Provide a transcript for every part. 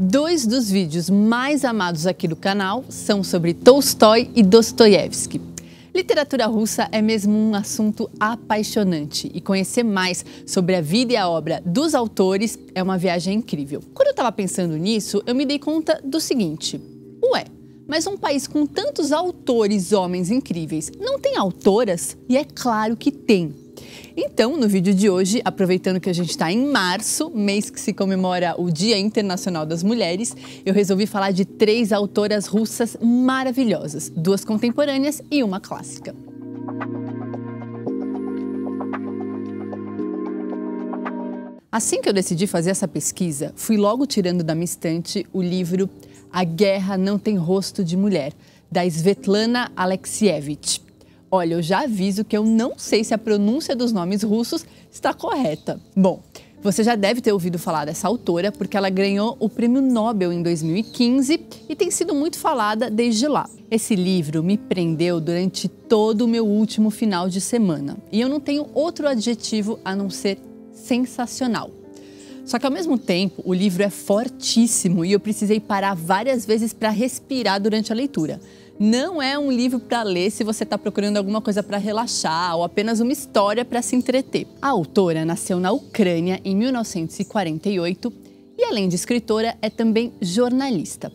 Dois dos vídeos mais amados aqui do canal são sobre Tolstói e Dostoiévski. Literatura russa é mesmo um assunto apaixonante e conhecer mais sobre a vida e a obra dos autores é uma viagem incrível. Quando eu estava pensando nisso, eu me dei conta do seguinte: ué, mas um país com tantos autores, homens incríveis, não tem autoras? E é claro que tem. Então, no vídeo de hoje, aproveitando que a gente está em março, mês que se comemora o Dia Internacional das Mulheres, eu resolvi falar de 3 autoras russas maravilhosas, 2 contemporâneas e uma clássica. Assim que eu decidi fazer essa pesquisa, fui logo tirando da minha estante o livro A Guerra Não Tem Rosto de Mulher, da Svetlana Alexievich. Olha, eu já aviso que eu não sei se a pronúncia dos nomes russos está correta. Bom, você já deve ter ouvido falar dessa autora porque ela ganhou o Prêmio Nobel em 2015 e tem sido muito falada desde lá. Esse livro me prendeu durante todo o meu último final de semana e eu não tenho outro adjetivo a não ser sensacional. Só que ao mesmo tempo o livro é fortíssimo e eu precisei parar várias vezes para respirar durante a leitura. Não é um livro para ler se você está procurando alguma coisa para relaxar ou apenas uma história para se entreter. A autora nasceu na Ucrânia em 1948 e, além de escritora, é também jornalista.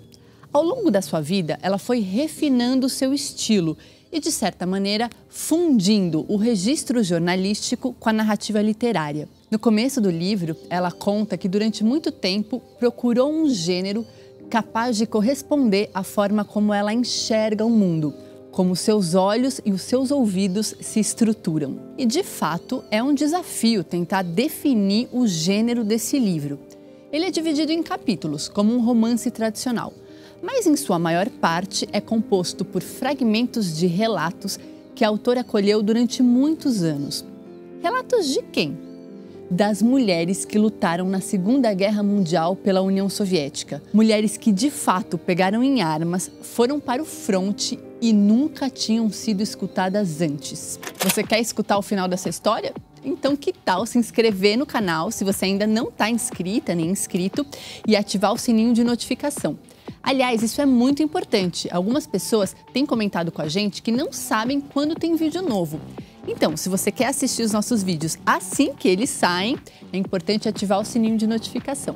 Ao longo da sua vida, ela foi refinando seu estilo e, de certa maneira, fundindo o registro jornalístico com a narrativa literária. No começo do livro, ela conta que durante muito tempo procurou um gênero capaz de corresponder à forma como ela enxerga o mundo, como seus olhos e os seus ouvidos se estruturam. E, de fato, é um desafio tentar definir o gênero desse livro. Ele é dividido em capítulos, como um romance tradicional, mas em sua maior parte é composto por fragmentos de relatos que a autora colheu durante muitos anos. Relatos de quem? Das mulheres que lutaram na Segunda Guerra Mundial pela União Soviética. Mulheres que, de fato, pegaram em armas, foram para o fronte e nunca tinham sido escutadas antes. Você quer escutar o final dessa história? Então, que tal se inscrever no canal, se você ainda não está inscrita nem inscrito, e ativar o sininho de notificação. Aliás, isso é muito importante. Algumas pessoas têm comentado com a gente que não sabem quando tem vídeo novo. Então, se você quer assistir os nossos vídeos assim que eles saem, é importante ativar o sininho de notificação.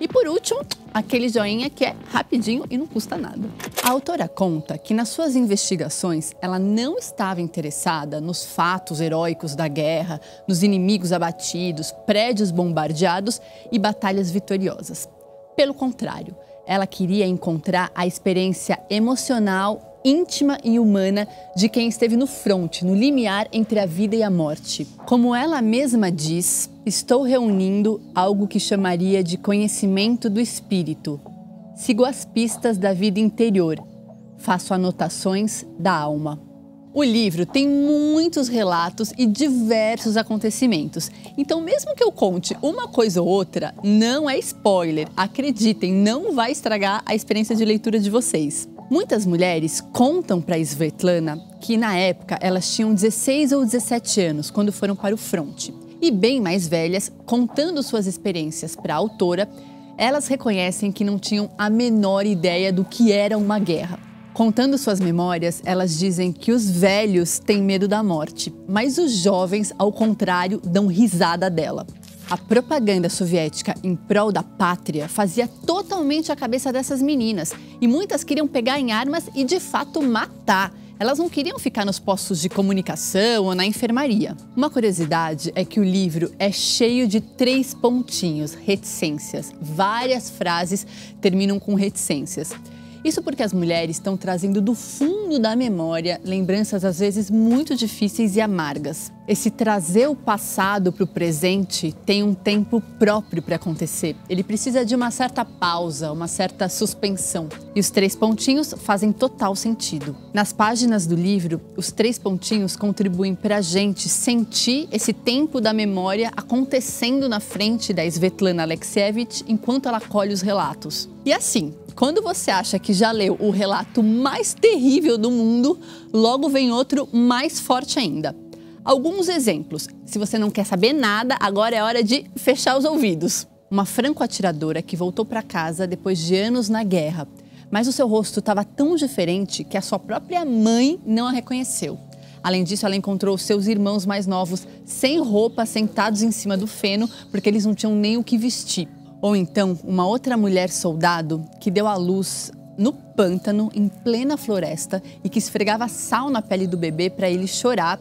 E por último, aquele joinha que é rapidinho e não custa nada. A autora conta que nas suas investigações ela não estava interessada nos fatos heróicos da guerra, nos inimigos abatidos, prédios bombardeados e batalhas vitoriosas. Pelo contrário, ela queria encontrar a experiência emocional, íntima e humana de quem esteve no fronte, no limiar entre a vida e a morte. Como ela mesma diz, estou reunindo algo que chamaria de conhecimento do espírito. Sigo as pistas da vida interior, faço anotações da alma. O livro tem muitos relatos e diversos acontecimentos. Então, mesmo que eu conte uma coisa ou outra, não é spoiler. Acreditem, não vai estragar a experiência de leitura de vocês. Muitas mulheres contam para Svetlana que, na época, elas tinham 16 ou 17 anos quando foram para o fronte. E bem mais velhas, contando suas experiências para a autora, elas reconhecem que não tinham a menor ideia do que era uma guerra. Contando suas memórias, elas dizem que os velhos têm medo da morte, mas os jovens, ao contrário, dão risada dela. A propaganda soviética em prol da pátria fazia totalmente a cabeça dessas meninas e muitas queriam pegar em armas e, de fato, matar. Elas não queriam ficar nos postos de comunicação ou na enfermaria. Uma curiosidade é que o livro é cheio de 3 pontinhos, reticências. Várias frases terminam com reticências. Isso porque as mulheres estão trazendo do fundo da memória lembranças às vezes muito difíceis e amargas. Esse trazer o passado para o presente tem um tempo próprio para acontecer. Ele precisa de uma certa pausa, uma certa suspensão. E os 3 pontinhos fazem total sentido. Nas páginas do livro, os 3 pontinhos contribuem para a gente sentir esse tempo da memória acontecendo na frente da Svetlana Alexievich enquanto ela colhe os relatos. E assim, quando você acha que já leu o relato mais terrível do mundo, logo vem outro mais forte ainda. Alguns exemplos. Se você não quer saber nada, agora é hora de fechar os ouvidos. uma franco-atiradora que voltou para casa depois de anos na guerra. Mas o seu rosto estava tão diferente que a sua própria mãe não a reconheceu. Além disso, ela encontrou seus irmãos mais novos sem roupa, sentados em cima do feno, porque eles não tinham nem o que vestir. Ou então, uma outra mulher soldado que deu à luz no pântano, em plena floresta, e que esfregava sal na pele do bebê para ele chorar.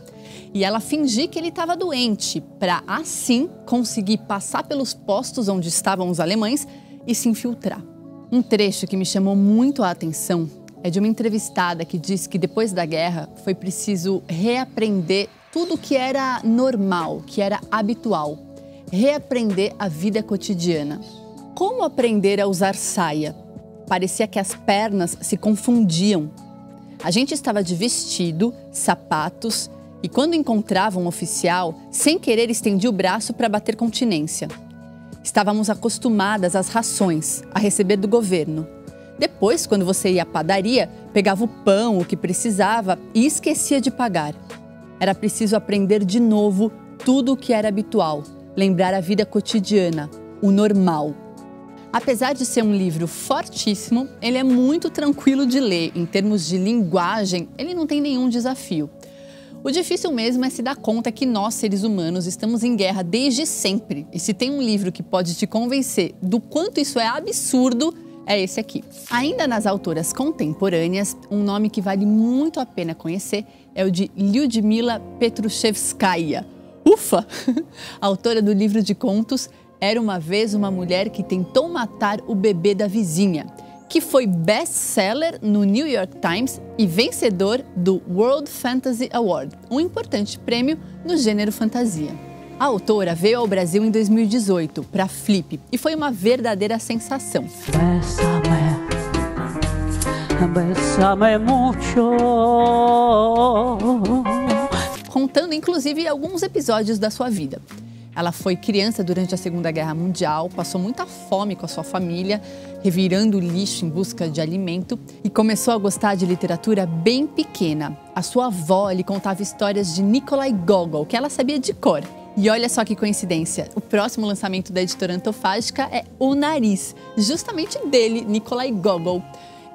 E ela fingir que ele estava doente, para assim conseguir passar pelos postos onde estavam os alemães e se infiltrar. Um trecho que me chamou muito a atenção é de uma entrevistada que diz que depois da guerra foi preciso reaprender tudo que era normal, que era habitual. Reaprender a vida cotidiana. Como aprender a usar saia? Parecia que as pernas se confundiam. A gente estava de vestido, sapatos e quando encontrava um oficial, sem querer estendia o braço para bater continência. Estávamos acostumadas às rações, a receber do governo. Depois, quando você ia à padaria, pegava o pão, o que precisava e esquecia de pagar. Era preciso aprender de novo tudo o que era habitual, lembrar a vida cotidiana, o normal. Apesar de ser um livro fortíssimo, ele é muito tranquilo de ler. Em termos de linguagem, ele não tem nenhum desafio. O difícil mesmo é se dar conta que nós, seres humanos, estamos em guerra desde sempre. E se tem um livro que pode te convencer do quanto isso é absurdo, é esse aqui. Ainda nas autoras contemporâneas, um nome que vale muito a pena conhecer é o de Lyudmila Petrushevskaya. Ufa! Autora do livro de contos Era uma Vez uma Mulher que Tentou Matar o Bebê da Vizinha, que foi best-seller no New York Times e vencedor do World Fantasy Award, um importante prêmio no gênero fantasia. A autora veio ao Brasil em 2018 para Flip e foi uma verdadeira sensação. Bésame mucho. Contando inclusive alguns episódios da sua vida. Ela foi criança durante a Segunda Guerra Mundial, passou muita fome com a sua família, revirando lixo em busca de alimento e começou a gostar de literatura bem pequena. A sua avó lhe contava histórias de Nikolai Gogol, que ela sabia de cor. E olha só que coincidência, o próximo lançamento da editora Antofágica é O Nariz, justamente dele, Nikolai Gogol.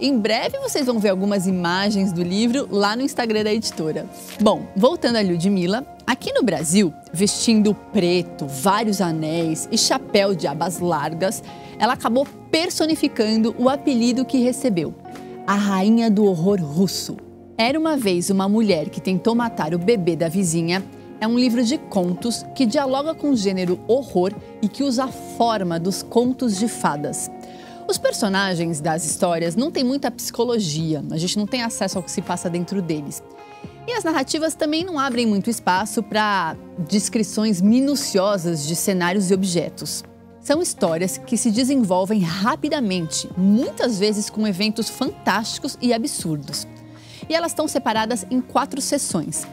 Em breve vocês vão ver algumas imagens do livro lá no Instagram da editora. Bom, voltando a Lyudmila, aqui no Brasil, vestindo preto, vários anéis e chapéu de abas largas, ela acabou personificando o apelido que recebeu, a Rainha do Horror Russo. Era uma vez uma mulher que tentou matar o bebê da vizinha. É um livro de contos que dialoga com o gênero horror e que usa a forma dos contos de fadas. Os personagens das histórias não têm muita psicologia, a gente não tem acesso ao que se passa dentro deles. E as narrativas também não abrem muito espaço para descrições minuciosas de cenários e objetos. São histórias que se desenvolvem rapidamente, muitas vezes com eventos fantásticos e absurdos. E elas estão separadas em 4 seções: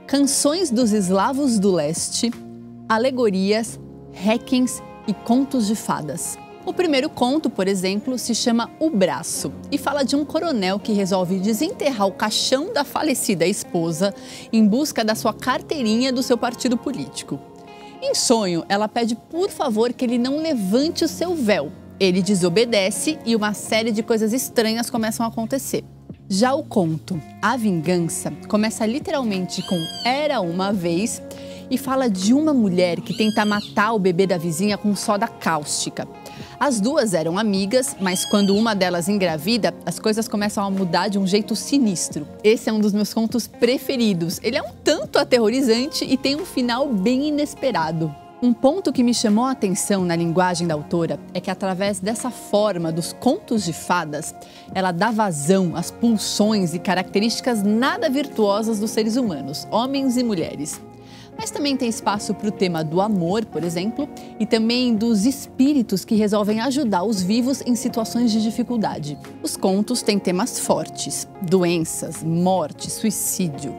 Canções dos Eslavos do Leste, Alegorias, Requiems e Contos de Fadas. O primeiro conto, por exemplo, se chama O Braço e fala de um coronel que resolve desenterrar o caixão da falecida esposa em busca da sua carteirinha do seu partido político. Em sonho, ela pede por favor que ele não levante o seu véu. Ele desobedece e uma série de coisas estranhas começam a acontecer. Já o conto A Vingança começa literalmente com Era uma Vez e fala de uma mulher que tenta matar o bebê da vizinha com soda cáustica. As duas eram amigas, mas quando uma delas engravida, as coisas começam a mudar de um jeito sinistro. Esse é um dos meus contos preferidos. Ele é um tanto aterrorizante e tem um final bem inesperado. Um ponto que me chamou a atenção na linguagem da autora é que através dessa forma dos contos de fadas, ela dá vazão às pulsões e características nada virtuosas dos seres humanos, homens e mulheres. Mas também tem espaço para o tema do amor, por exemplo, e também dos espíritos que resolvem ajudar os vivos em situações de dificuldade. Os contos têm temas fortes: doenças, morte, suicídio.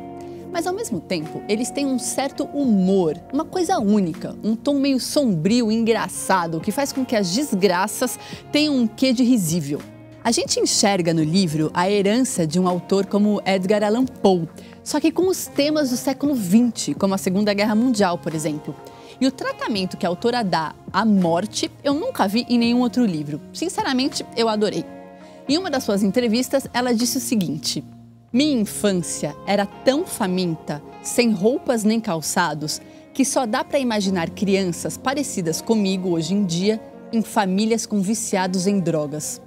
Mas, ao mesmo tempo, eles têm um certo humor, uma coisa única, um tom meio sombrio e engraçado que faz com que as desgraças tenham um quê de risível. A gente enxerga no livro a herança de um autor como Edgar Allan Poe, só que com os temas do século XX, como a Segunda Guerra Mundial, por exemplo. E o tratamento que a autora dá à morte, eu nunca vi em nenhum outro livro. Sinceramente, eu adorei. Em uma das suas entrevistas, ela disse o seguinte: minha infância era tão faminta, sem roupas nem calçados, que só dá para imaginar crianças parecidas comigo hoje em dia em famílias com viciados em drogas.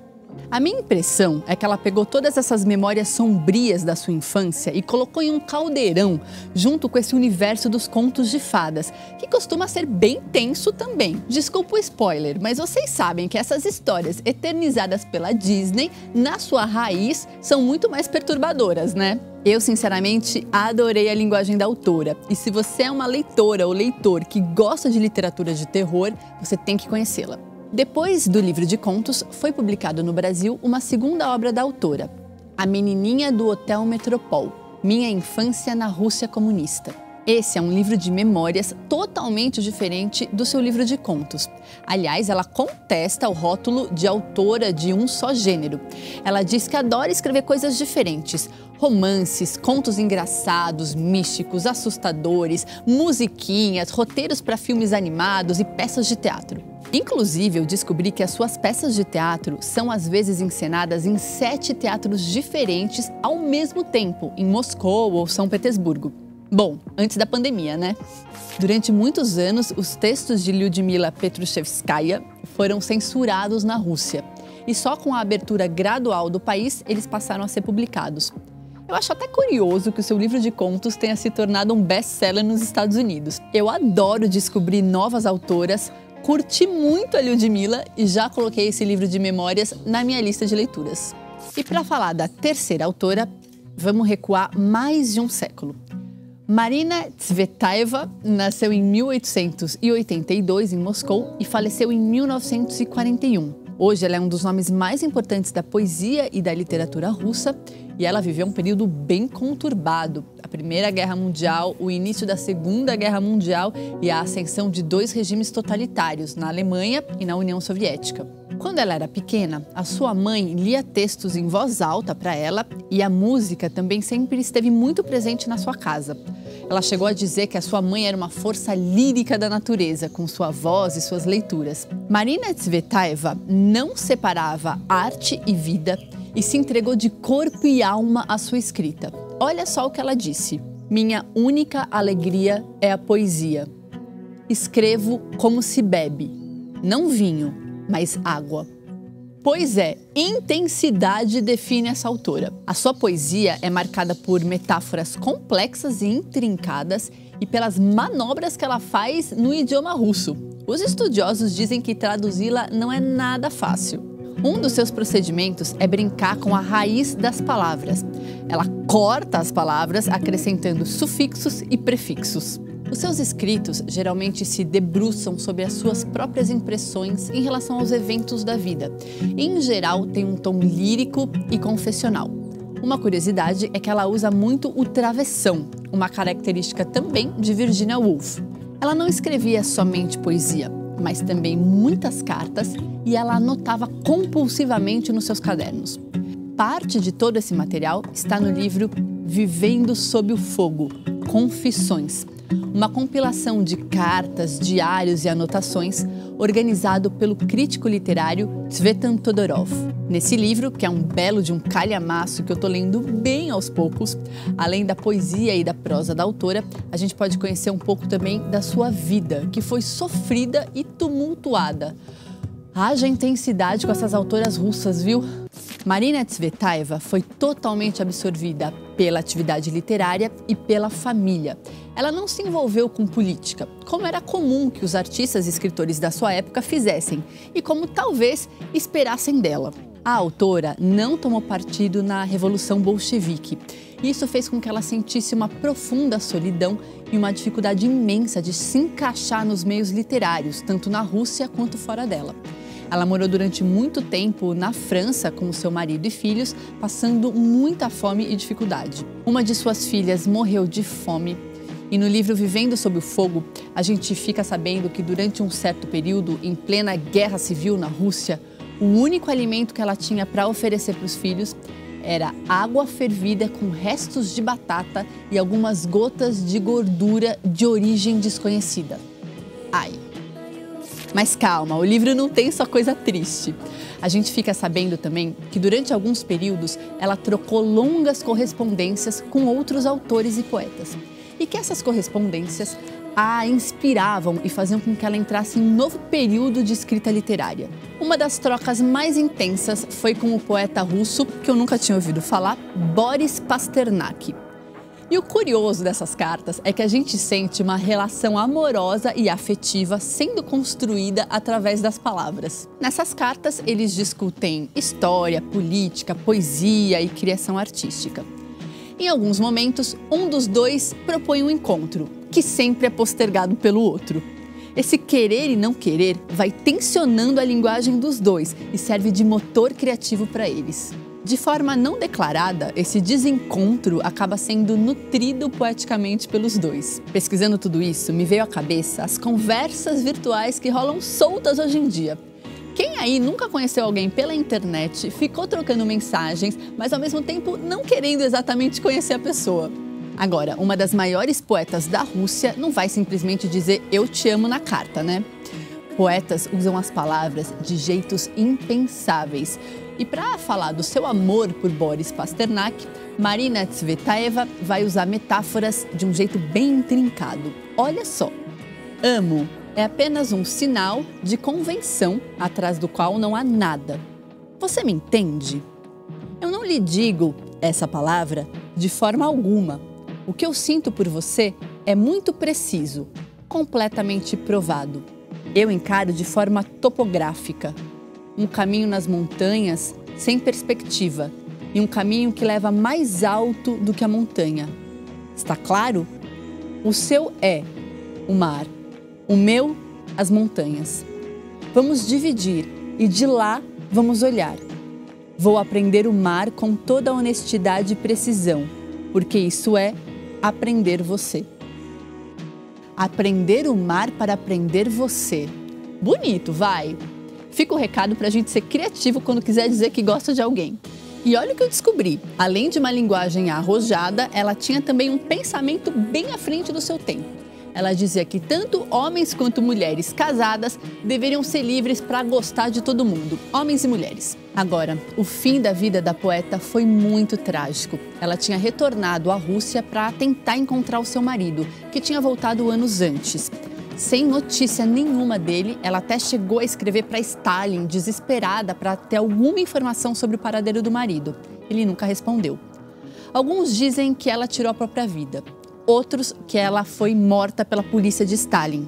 A minha impressão é que ela pegou todas essas memórias sombrias da sua infância e colocou em um caldeirão junto com esse universo dos contos de fadas, que costuma ser bem tenso também. Desculpa o spoiler, mas vocês sabem que essas histórias eternizadas pela Disney, na sua raiz, são muito mais perturbadoras, né? Eu, sinceramente, adorei a linguagem da autora. E se você é uma leitora ou leitor que gosta de literatura de terror, você tem que conhecê-la. Depois do livro de contos, foi publicado no Brasil uma segunda obra da autora, A Menininha do Hotel Metropol, Minha Infância na Rússia Comunista. Esse é um livro de memórias totalmente diferente do seu livro de contos. Aliás, ela contesta o rótulo de autora de um só gênero. Ela diz que adora escrever coisas diferentes, romances, contos engraçados, místicos, assustadores, musiquinhas, roteiros para filmes animados e peças de teatro. Inclusive, eu descobri que as suas peças de teatro são às vezes encenadas em 7 teatros diferentes ao mesmo tempo, em Moscou ou São Petersburgo. Bom, antes da pandemia, né? Durante muitos anos, os textos de Lyudmila Petrushevskaya foram censurados na Rússia. E só com a abertura gradual do país, eles passaram a ser publicados. Eu acho até curioso que o seu livro de contos tenha se tornado um best-seller nos Estados Unidos. Eu adoro descobrir novas autoras, curti muito a Lyudmila e já coloquei esse livro de memórias na minha lista de leituras. E para falar da terceira autora, vamos recuar mais de um século. Marina Tsvetaeva nasceu em 1882 em Moscou e faleceu em 1941. Hoje ela é um dos nomes mais importantes da poesia e da literatura russa e ela viveu um período bem conturbado. A Primeira Guerra Mundial, o início da Segunda Guerra Mundial e a ascensão de 2 regimes totalitários, na Alemanha e na União Soviética. Quando ela era pequena, a sua mãe lia textos em voz alta para ela e a música também sempre esteve muito presente na sua casa. Ela chegou a dizer que a sua mãe era uma força lírica da natureza, com sua voz e suas leituras. Marina Tsvetaeva não separava arte e vida e se entregou de corpo e alma à sua escrita. Olha só o que ela disse: minha única alegria é a poesia. Escrevo como se bebe, não vinho, mas água. Pois é, intensidade define essa autora. A sua poesia é marcada por metáforas complexas e intrincadas e pelas manobras que ela faz no idioma russo. Os estudiosos dizem que traduzi-la não é nada fácil. Um dos seus procedimentos é brincar com a raiz das palavras. Ela corta as palavras acrescentando sufixos e prefixos. Os seus escritos geralmente se debruçam sobre as suas próprias impressões em relação aos eventos da vida. Em geral, tem um tom lírico e confessional. Uma curiosidade é que ela usa muito o travessão, uma característica também de Virginia Woolf. Ela não escrevia somente poesia, mas também muitas cartas e ela anotava compulsivamente nos seus cadernos. Parte de todo esse material está no livro Vivendo sob o Fogo, Confissões, uma compilação de cartas, diários e anotações organizado pelo crítico literário Tsvetan Todorov. Nesse livro, que é um belo de um calhamaço que eu tô lendo bem aos poucos, além da poesia e da prosa da autora, a gente pode conhecer um pouco também da sua vida, que foi sofrida e tumultuada. Haja intensidade com essas autoras russas, viu? Marina Tsvetaeva foi totalmente absorvida pela atividade literária e pela família. Ela não se envolveu com política, como era comum que os artistas e escritores da sua época fizessem, e como talvez esperassem dela. A autora não tomou partido na Revolução Bolchevique. Isso fez com que ela sentisse uma profunda solidão e uma dificuldade imensa de se encaixar nos meios literários, tanto na Rússia quanto fora dela. Ela morou durante muito tempo na França com seu marido e filhos, passando muita fome e dificuldade. Uma de suas filhas morreu de fome e no livro Vivendo sob o Fogo, a gente fica sabendo que durante um certo período, em plena guerra civil na Rússia, o único alimento que ela tinha para oferecer para os filhos era água fervida com restos de batata e algumas gotas de gordura de origem desconhecida. Ai. Mas calma, o livro não tem só coisa triste. A gente fica sabendo também que durante alguns períodos ela trocou longas correspondências com outros autores e poetas. E que essas correspondências a inspiravam e faziam com que ela entrasse em um novo período de escrita literária. Uma das trocas mais intensas foi com o poeta russo, que eu nunca tinha ouvido falar, Boris Pasternak. E o curioso dessas cartas é que a gente sente uma relação amorosa e afetiva sendo construída através das palavras. Nessas cartas, eles discutem história, política, poesia e criação artística. Em alguns momentos, um dos dois propõe um encontro, que sempre é postergado pelo outro. Esse querer e não querer vai tensionando a linguagem dos dois e serve de motor criativo para eles. De forma não declarada, esse desencontro acaba sendo nutrido poeticamente pelos dois. Pesquisando tudo isso, me veio à cabeça as conversas virtuais que rolam soltas hoje em dia. Quem aí nunca conheceu alguém pela internet, ficou trocando mensagens, mas ao mesmo tempo não querendo exatamente conhecer a pessoa? Agora, uma das maiores poetas da Rússia não vai simplesmente dizer "eu te amo" na carta, né? Poetas usam as palavras de jeitos impensáveis. E para falar do seu amor por Boris Pasternak, Marina Tsvetaeva vai usar metáforas de um jeito bem intrincado. Olha só, amo é apenas um sinal de convenção atrás do qual não há nada. Você me entende? Eu não lhe digo essa palavra de forma alguma. O que eu sinto por você é muito preciso, completamente provado. Eu encaro de forma topográfica. Um caminho nas montanhas sem perspectiva e um caminho que leva mais alto do que a montanha. Está claro? O seu é o mar, o meu, as montanhas. Vamos dividir e de lá vamos olhar. Vou aprender o mar com toda a honestidade e precisão, porque isso é aprender você. Aprender o mar para aprender você. Bonito, vai! Fica o recado para a gente ser criativo quando quiser dizer que gosta de alguém. E olha o que eu descobri. Além de uma linguagem arrojada, ela tinha também um pensamento bem à frente do seu tempo. Ela dizia que tanto homens quanto mulheres casadas deveriam ser livres para gostar de todo mundo, homens e mulheres. Agora, o fim da vida da poeta foi muito trágico. Ela tinha retornado à Rússia para tentar encontrar o seu marido, que tinha voltado anos antes. Sem notícia nenhuma dele, ela até chegou a escrever para Stalin, desesperada para ter alguma informação sobre o paradeiro do marido. Ele nunca respondeu. Alguns dizem que ela tirou a própria vida. Outros que ela foi morta pela polícia de Stalin.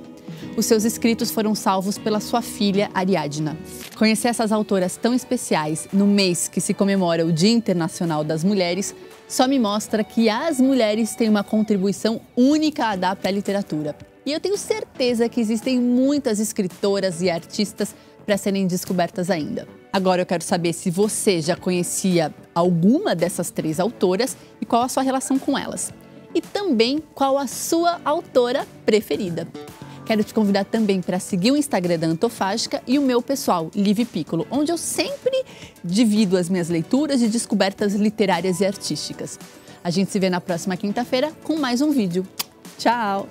Os seus escritos foram salvos pela sua filha, Ariadna. Conhecer essas autoras tão especiais no mês que se comemora o Dia Internacional das Mulheres só me mostra que as mulheres têm uma contribuição única a dar para a literatura. E eu tenho certeza que existem muitas escritoras e artistas para serem descobertas ainda. Agora eu quero saber se você já conhecia alguma dessas três autoras e qual a sua relação com elas. E também qual a sua autora preferida. Quero te convidar também para seguir o Instagram da Antofágica e o meu pessoal, Liv Piccolo, onde eu sempre divido as minhas leituras e descobertas literárias e artísticas. A gente se vê na próxima quinta-feira com mais um vídeo. Tchau!